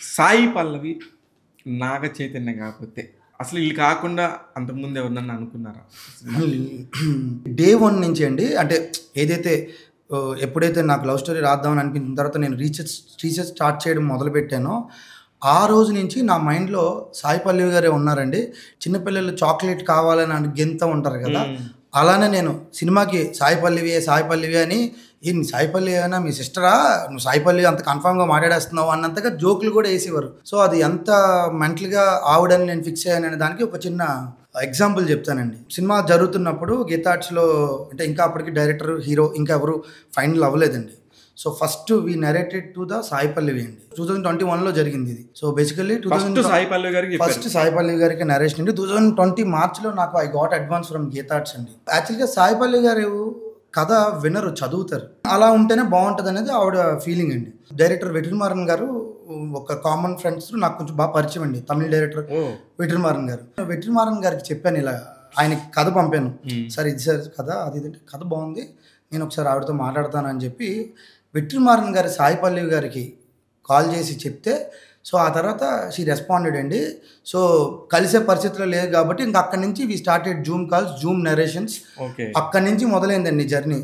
సాయి పల్లవి, నాగ చైతన్య కాకపోతే అసలు ఈళ్ళు కాకుండా అంతకుముందు ఎవరినన్నా అనుకున్నారా? డే 1 నుంచి అండి. అంటే ఏదైతే ఎప్పుడైతే నాకు లవ్ స్టోరీ రాద్దామని అనిపించిన తర్వాత నేను రీసెర్చ్ స్టార్ట్ చేయడం మొదలుపెట్టానో, ఆ రోజు నుంచి నా మైండ్‌లో సాయి పల్లవి గారే ఉన్నారండి. చిన్న పిల్లలు చాక్లేట్ కావాలని గెంతుతా ఉంటారు కదా! అలానే నేను సినిమాకి సాయి పల్లవియే అని, సాయి పల్లవియేనా మీ సిస్టరా? నువ్వు సాయి పల్లవి అంత కన్ఫర్మ్‌గా మాట్లాడేస్తున్నావు అన్నంతగా జోకులు కూడా యేసేవారు. సో, అది ఎంత మెంటల్‌గా ఆవిడని నేను ఫిక్స్ అయ్యాననే దానికి ఒక చిన్న ఎగ్జాంపుల్ చెప్తానండి. సినిమా జరుగుతున్నప్పుడు గీతా ఆర్ట్స్‌లో అంటే ఇంకా అప్పటికి డైరెక్టర్, హీరో ఇంకా ఎవరు ఫైనల్ అవ్వలేదండి. So, first we narrated to the Sai Pallavi అండి. 2021లో జరిగింది ఇది. So, basically first Sai Pallavi గారికి చెప్పారు. ఫస్ట్ సాయి పల్లవి గారికి నరేషన్ అండి. 2020 మార్చ్‌లో నాకు I got advance from Geetha Arts అండి. యాక్చువల్‌గా సాయి పల్లవి గారు కథ వినరు, చదువుతారు. అలా ఉంటేనే బావుంటదనేది ఆవిడ ఫీలింగ్ అండి. డైరెక్టర్ వెట్రిమారన్ గారు ఒక కామన్ ఫ్రెండ్స్ నాకు కొంచెం బాగా పరిచయం అండి. తమిళ్ డైరెక్టర్ వెట్రిమారన్ గారు. వెట్రిమారన్ గారికి చెప్పాను ఇలా, ఆయనకి కథ పంపాను. సార్ ఇది సార్ కథ, అది ఇది అంటే కథ బాగుంది, నేను ఒకసారి ఆవిడతో మాట్లాడతానని చెప్పి వెట్రిమారన్ గారి సాయి పల్లవి గారికి కాల్ చేసి చెప్తే, సో ఆ తర్వాత షీ రెస్పాండెడ్ అండి. సో కలిసే పరిస్థితిలో లేదు కాబట్టి ఇంక అక్కడి నుంచి we started Zoom calls, Zoom narrations. అక్కడి నుంచి మొదలైందండి జర్నీ.